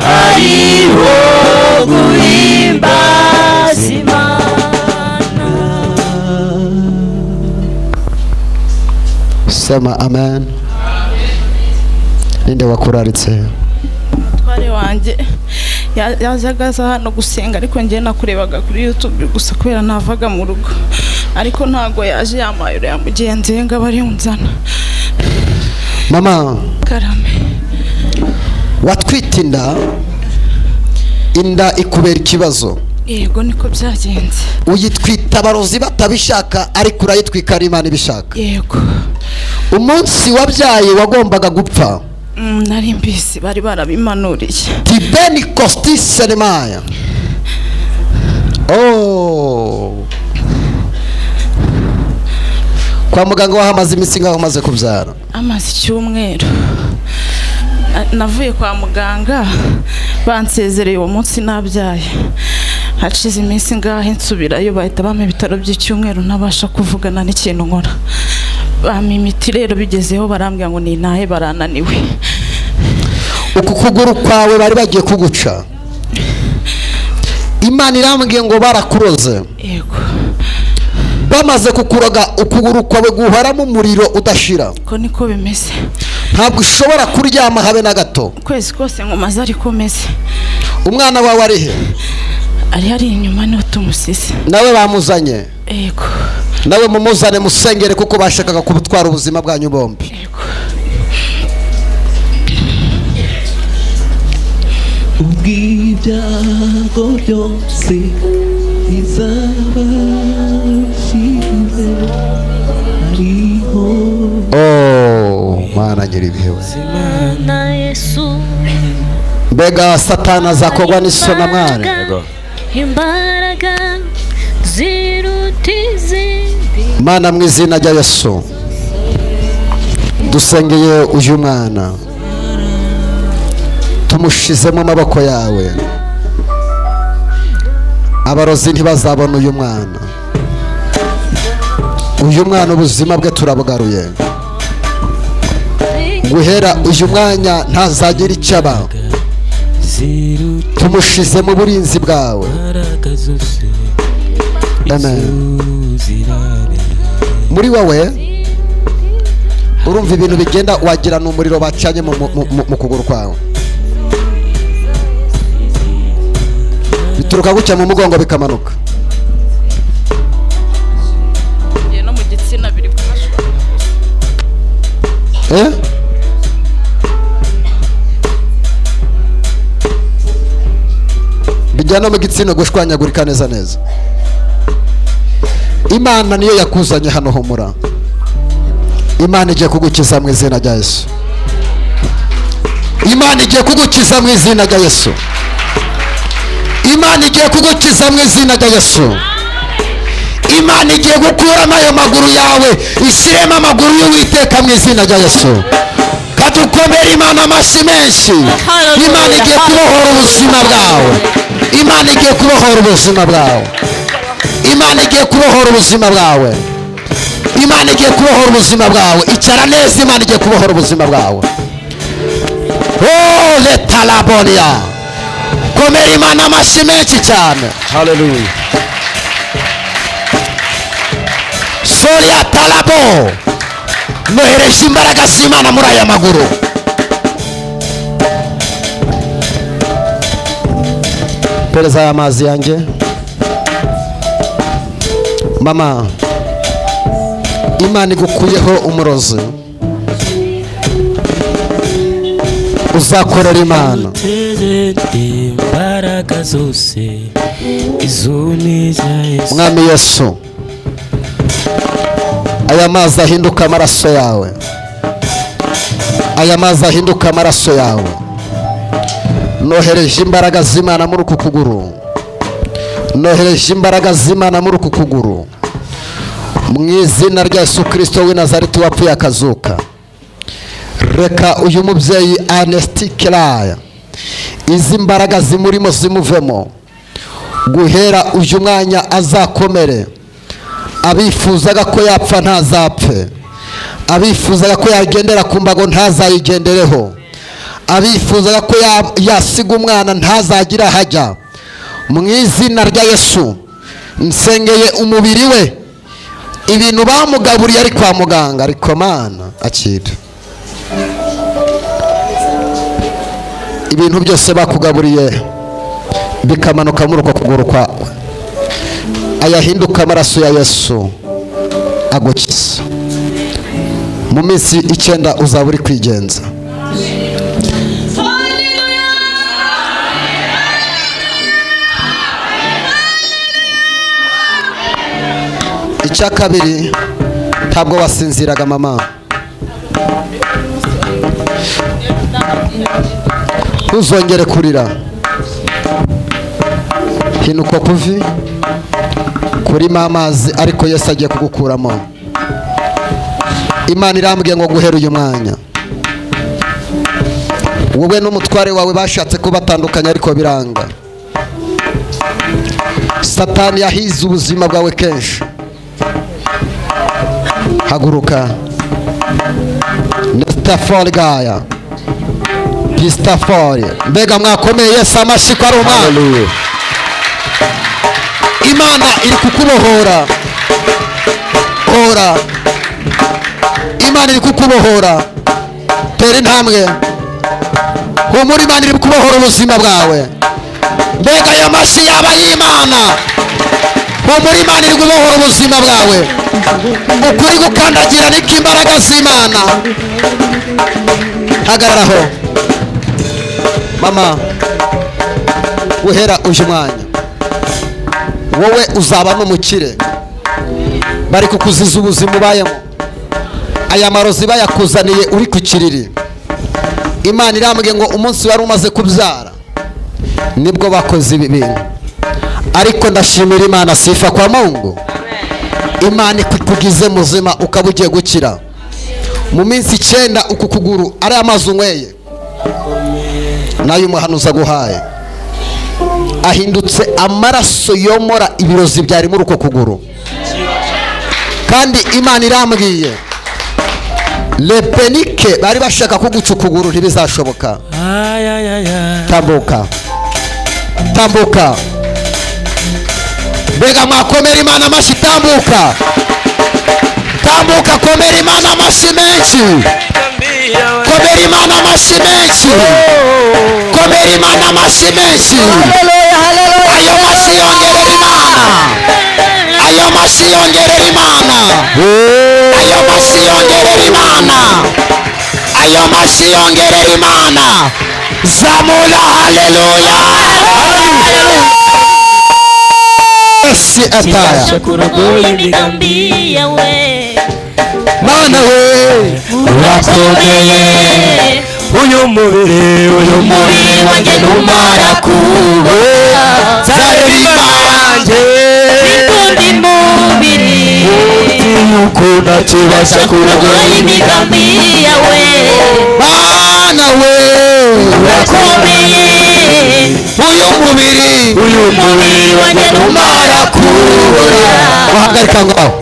hariho guhimbaza Imana. Sema amen. Ninde wakuraritse? Twari wanjye yazaga aza hano gusenga, ariko njye nakurebaga kuri YouTube gusa kubera navaga mu rugo, ariko ntago yaje yamaye uriya mugenzi we ngo abari unzana. Mama, Karame, watwite inda ikubera ikibazo. yego niko byagenze. Uyitwita abarozi batabishaka, ariko urayitwika ari Imana ibishaka. Yego. Umunsi wabyaye wagombaga gupfa. Nari mbisi bari barabimanuriye. Tibeni kostise nemaya. Oh. Kwa muganga wahamaze iminsi ngaho umaze kubyara? Amaze icyumweru. Navuye kwa muganga bansezereye uwo munsi nabyaye. Hacize iminsi ngaho nsubirayo bahita bampa ibitaro by'icyumweru ntabasha kuvugana n'ikintu nkora. Bampa imiti rero bigezeho barambwira ngo nintahe barananiwe. Uku kuguru kwawe bari bagiye kuguca. Imana irambwiye ngo barakuroze. Yego. Bamaze kukuroga ukuguru kwawe guharamo umuriro udashira. Ko niko bimeze. Ntabwo ushobora kuryama habe na gato. Kwezi kose nkomaze ariko meze. Umwana wawe ari he? Ari inyuma niho tumusise. Nawe bamuzanye? Yego. Nawe mumuzane musengere kuko bashakaga kubutwara ubuzima bwanyu bombi. Yego. ubw'ibyago byose bizaba bishize hariho. Oh, Mana nyiribihewe. na Yesu Mbega Satani azakogwa n'isona mwana. imbaraga ziruta izindi. Mana mu izina rya Yesu dusengeye uyu mwana, tumushize mu maboko yawe. Abarozi ntibazabona uyu mwana. Uyu mwana ubuzima bwe turabugaruye. Guhera uyu mwanya ntazagira icyo aba. Tumushize mu burinzi bwawe. Amen. Muri wowe urumva ibintu bigenda wagira n'umuriro bacanye mu kuguru kwawe. Bituruka gucya mu mugongo bikamanuka. No mu gitsina biri gufashwa. Bijyana mu gitsina gushwanyagurika neza neza. Imana niyo yakuzanye hano humura. Imana igiye kugukiza mu izina rya Yesu. Imana igiye kugukiza mu izina rya Yesu. Imana igiye kugukiza mu izina rya Yesu. Imana igiye gukuramo ayo maguru yawe, ishyiremo amaguru y'Uwiteka mu izina rya Yesu. Katukomere Imana amashyi menshi. Imana igiye kubohora ubuzima bwawe. Imana igiye kubohora ubuzima bwawe. Imana igiye kubohora ubuzima bwawe. Imana igiye kubohora ubuzima bwawe. Icara neza, Imana igiye kubohora ubuzima bwawe. Oh, letalabonia. komera imana amashyi menshi cyane. haleluya. Soria talabo, nohereje imbaraga z'Imana muri aya maguru. Pereza aya mazi yanjye. Mama, Imana igukuyeho umurozi, uzakorera Imana. Imbaraga zose izuni za Yesu. Mwami Yesu, aya mazi ahinduka amaraso yawe, aya mazi ahinduka amaraso yawe. Nohereje imbaraga z'Imana muri uku kuguru, nohereje imbaraga z'Imana muri uku kuguru, mu izina rya Yesu Kristo w'i Nazareti wapfuye akazuka. Reka uyu mubyeyi anestikiraya izi mbaraga zimurimo zimuvemo, guhera uyu mwanya azakomere. Abifuzaga ko yapfa ntazapfe, abifuzaga ko yagendera ku mbago ntazayigendereho, abifuzaga ko yasiga umwana ntazagira hajya. Mu izina rya Yesu nsengeye umubiri we, ibintu bamugaburiye ari kwa muganga, ariko Mana akira. Ibintu byose bakugaburiye bikamanuka muri uko kuguru kwawe, ayahinduka amaraso ya Yesu agukiza. Mu minsi 9 uzaba uri kwigenza. Icya kabiri, ntabwo wasinziraga mama. Ntuzongere kurira. Hinuka kuvi kurimo amazi, ariko Yesu agiye kugukuramo. Imana irambwiye ngo guhera uyu mwanya, wowe n'umutware wawe bashatse kubatandukanya ariko biranga. Satani yahize ubuzima bwawe kenshi. Haguruka. Nestafori gaya Pistafori. Mbega mwakomeye Yesu amashyi ko ari umwana. Imana iri kukubohora. Hora. Imana iri kukubohora. Tera intambwe. Humura, Imana iri kukubohora ubuzima bwawe. Mbega ayo mashyi yaba y'Imana. Humura, Imana iri kubohora ubuzima bwawe. Ukuri gukandagira niko imbaraga z'Imana. Hagararaho mama, guhera uyu mwanya wowe uzaba n'umukire. Bari kukuziza ubuzima ubayemo, aya marozi bayakuzaniye uri ku kiriri. Imana irambwiye ngo umunsi wari umaze kubyara nibwo bakoze ibi bintu, ariko ndashimira Imana, sifa kwa Mungu. Imana ikugize muzima ukaba ugiye gukira. Mu minsi 9 uku kuguru ari amazi unyweye nayo umuhanuzi aguhaye ahindutse amaraso yomora ibirozi byari muri uko kuguru. Kandi Imana irambwiye lepenike bari bashaka kuguca ukuguru ntibizashoboka. Tambuka, tambuka. Mbega mwakomera Imana amashyi. Tambuka, tambuka. Komera Imana amashyi menshi. Komera Imana amashyi menshi. Komera Imana amashyi menshi. Ayo mashyi yongerera Imana. Ayo mashyi yongerera Imana. Ayo mashyi yongerera Imana. Ayo mashyi yongerera Imana. Zamura haleluya. Esi ataya. Kurogoya imigambi yawe. Mana we urakomeye. Uyu mubiri wanjye numara kuba zarema yanjye n'undi mubiri yuko ntakibasha kurogoya imigambi yawe. Mana we urakomeye. uyu mubiri wanjye numara kuba wahagarika ngaho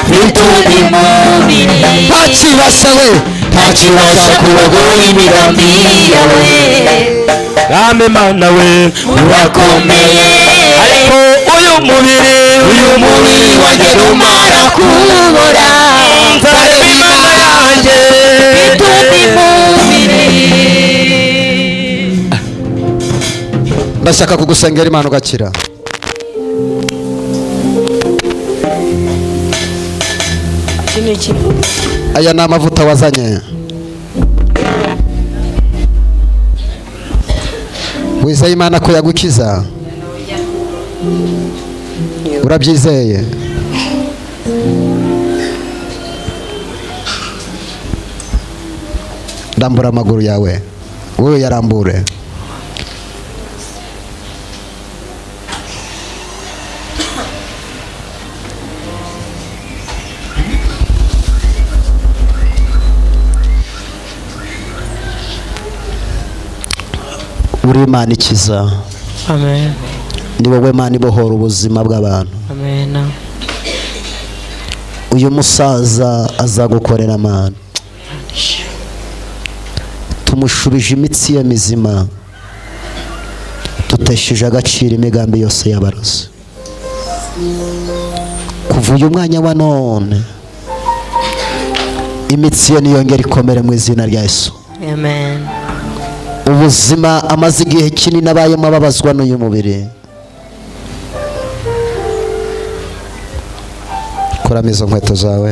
n'undi mubiri ntakibasha we ntakibasha kurogoya imigambi yawe. mwami mana we urakomeye ariko uyu mubiri wanjye numara kubora nzareba imana yanjye bitundi mubiri. ndashaka kugusengera Imana ugakira. Aya ni amavuta wazanye. Wizeye Imana ko yagukiza? Urabyizeye? Rambura amaguru yawe. Wowe yarambure. Uri Imana ikiza. Amen. Ni wowe Mana ibohora ubuzima bw'abantu. Amen. Uyu musaza azagukorera Mana. Tumushubije imitsi ye mizima. Tutesheje agaciro imigambi yose y'abarozi. Kuva uyu mwanya wa none imitsi ye niyongera ikomere mu izina rya Yesu. Amen. Ubuzima amaze igihe kinini abayemo ababazwa n'uyu mubiri. Kuramo izo nkweto zawe.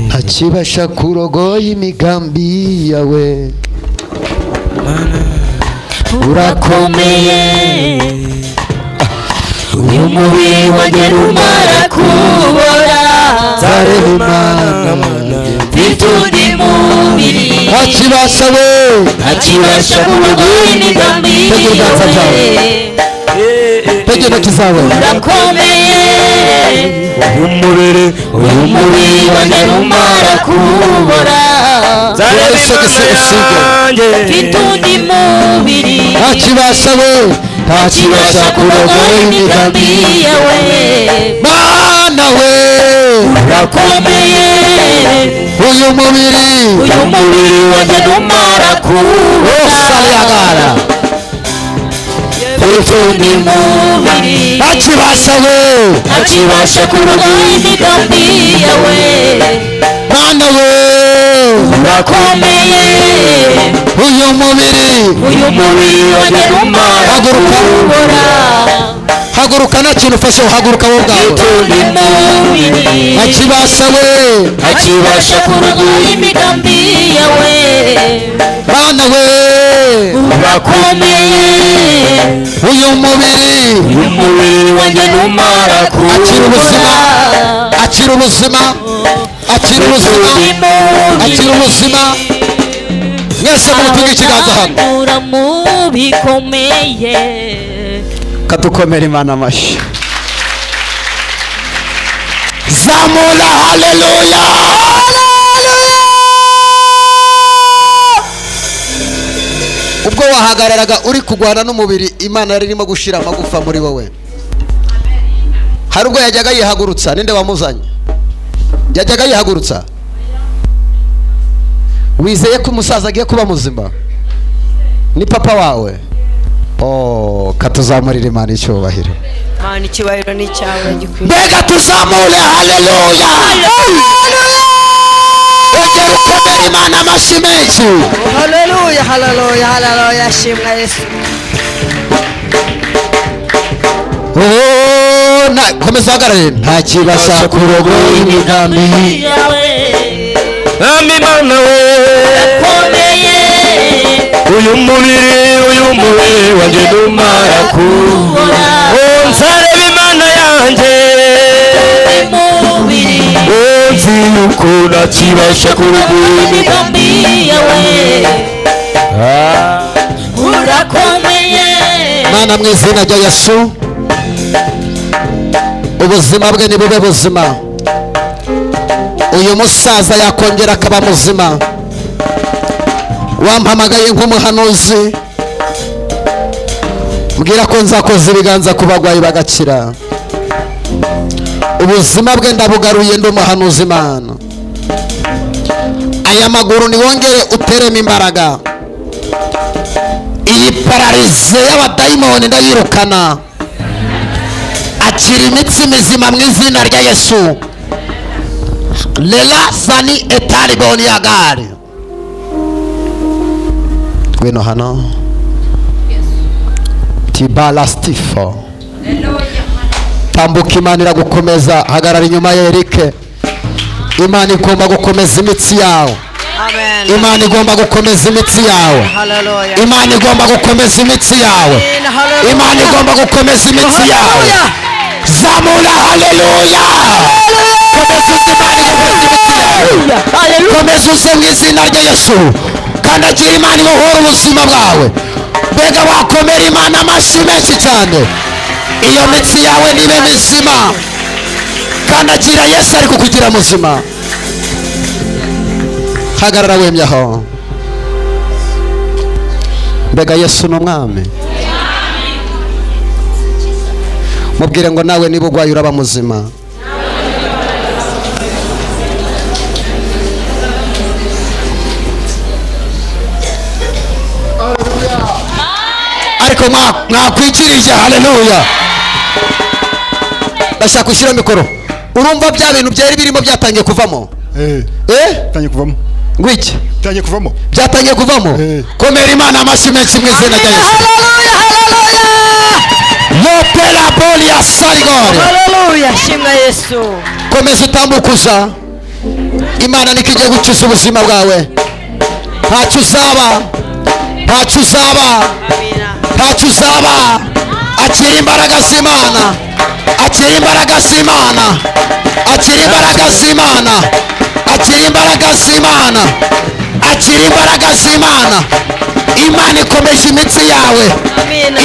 Ntakibasha kurogoya imigambi yawe. urakomeye uyu mubiri wanjye numara kubora nzareba Imana bitundi mubiri ntakibasha we ntakibasha kurogoya imigambi yawe pege intoki zawe. urakomeye uyu mubiri wanjye numara kubora nzareba Imana bitundi mubiri ntakibasha we ntakibasha kurogoya imigambi yawe Mana we urakomeye uyu mubiri wanjye numara kubora bitundi mubiri ntakibasha we ntakibasha kurogoya imigambi yawe Mana we urakomeye uyu mubiri wanjye numara kubora haguruka nta kintu ufashe haguruka wowe ubwawe. bitundi mubiri ntakibasha we ntakibasha kurogoya imigambi yawe Mana we urakomeye uyu mubiri wanjye numara kubora akira ubuzima akira ubuzima akira ubuzima. Mwese mupige ikiganza hano. mu bikomeye Katukomera Imana amashyi. Zamura haleluya. Ubwo wahagararaga uri kugwana n'umubiri Imana yari irimo gushira amagufa muri wowe. Hari ubwo yajyaga yihagurutsa. Ninde wamuzanye? Yajyaga yihagurutsa. Wizeye ko umusaza agiye kuba muzima? Ni papa wawe? Oh, katuzamurira Imana icyubahiro. Mana icyubahiro ni cyawe gikwiye. Mbega tuzamure haleluya. Ongera ukomere Imana amashyi menshi. Haleluya, haleluya, haleluya, shimwa Yesu. Oh, komeza uhagarare. Ntakibasha kurogoya imigambi yawe Mana we urakomeye uyu mubiri wanjye numara kubora nzareba Imana yanjye mubiri nzi yuko ntakibasha kurogoya imigambi yawe urakomeye Mana mu izina rya Yesu ubuzima bwe ni bube buzima. Uyu musaza yakongera akaba muzima. Wampamagaye nk'umuhanuzi mbwira ko nzakoza ibiganza ku bagwayi bagakira. Ubuzima bwe ndabugaruye ndi umuhanuzi Imana. Aya maguru niwongere uteremo imbaraga. Iyi pararize y'abadayimoni ndayirukana. Akira imitsi mizima mu izina rya Yesu. Lela sani etari boni yagari. Gweno hano. Tibala stifo. Tambuka, Imana iragukomeza. Hagarara inyuma ya Erike. Imana igomba gukomeza imitsi yawe. Imana igomba gukomeza imitsi yawe. Imana igomba gukomeza imitsi yawe. Imana igomba gukomeza imitsi yawe. Zamura haleluya. Komeza uze mu izina rya Yesu. Kandagira Imana ibohora ubuzima bwawe. Mbega wakomera Imana amashyi menshi cyane. Iyo mitsi yawe nibe mizima. Kandagira Yesu ari kukugira muzima. Hagarara wemye aho. Mbega Yesu ni umwami. Mubwire ngo nawe niba ugwaye uraba muzima. Ariko mwakwikirije. Haleluya. Bashaka ushyira mikoro. Urumva bya bintu byari birimo byatangiye kuvamo? Byatangiye kuvamo. Ngwiki? Byatangiye kuvamo. Byatangiye kuvamo? Komera Imana amashyi menshi mu izina rya Yesu. Lopela boli ya Sarigore. Haleluya, shimwa Yesu. Komeza utambukuza. Imana nikigiye gukiza ubuzima bwawe. Ntacyo uzaba. Ntacyo uzaba. Ntacyo uzaba. Akira imbaraga z'Imana. Akira imbaraga z'Imana. Akira imbaraga z'Imana. Akira imbaraga z'Imana. Akira imbaraga z'Imana. Imana ikomeje imitsi yawe.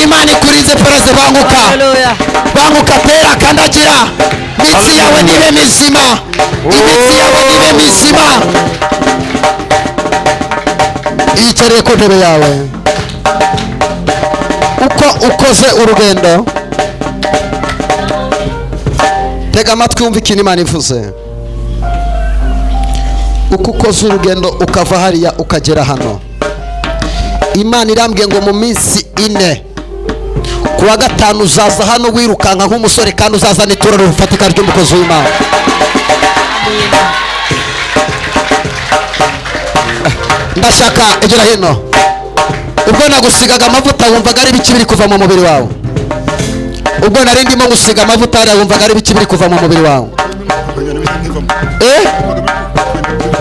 Imana ikurinze peraze. Banguka. Banguka, tera, kandagira. Imitsi yawe nibe mizima. Imitsi yawe nibe mizima. Yicareye ku ntebe yawe. Uko ukoze urugendo, tega amatwi wumva ikintu Imana ivuze. Uko ukoze urugendo ukava hariya ukagera hano, Imana irambwiye ngo mu minsi 4 kuwa gatanu uzaza hano wirukanka nk'umusore kandi uzazana itorero rufatika ry'umukozi w'Imana. Ndashaka egera hino. Ubwo nagusigaga amavuta wumvaga ari biki biri kuva mu mubiri wawe? Ubwo nari ndimo gusiga amavuta wumvaga ari biki biri kuva mu mubiri wawe?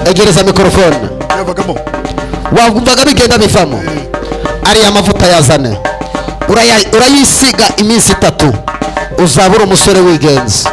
Egereza mikrofone. Wumvaga bigenda bivamo? Ari amavuta yazane. Urayisiga iminsi 3 uzabura umusore wigenza.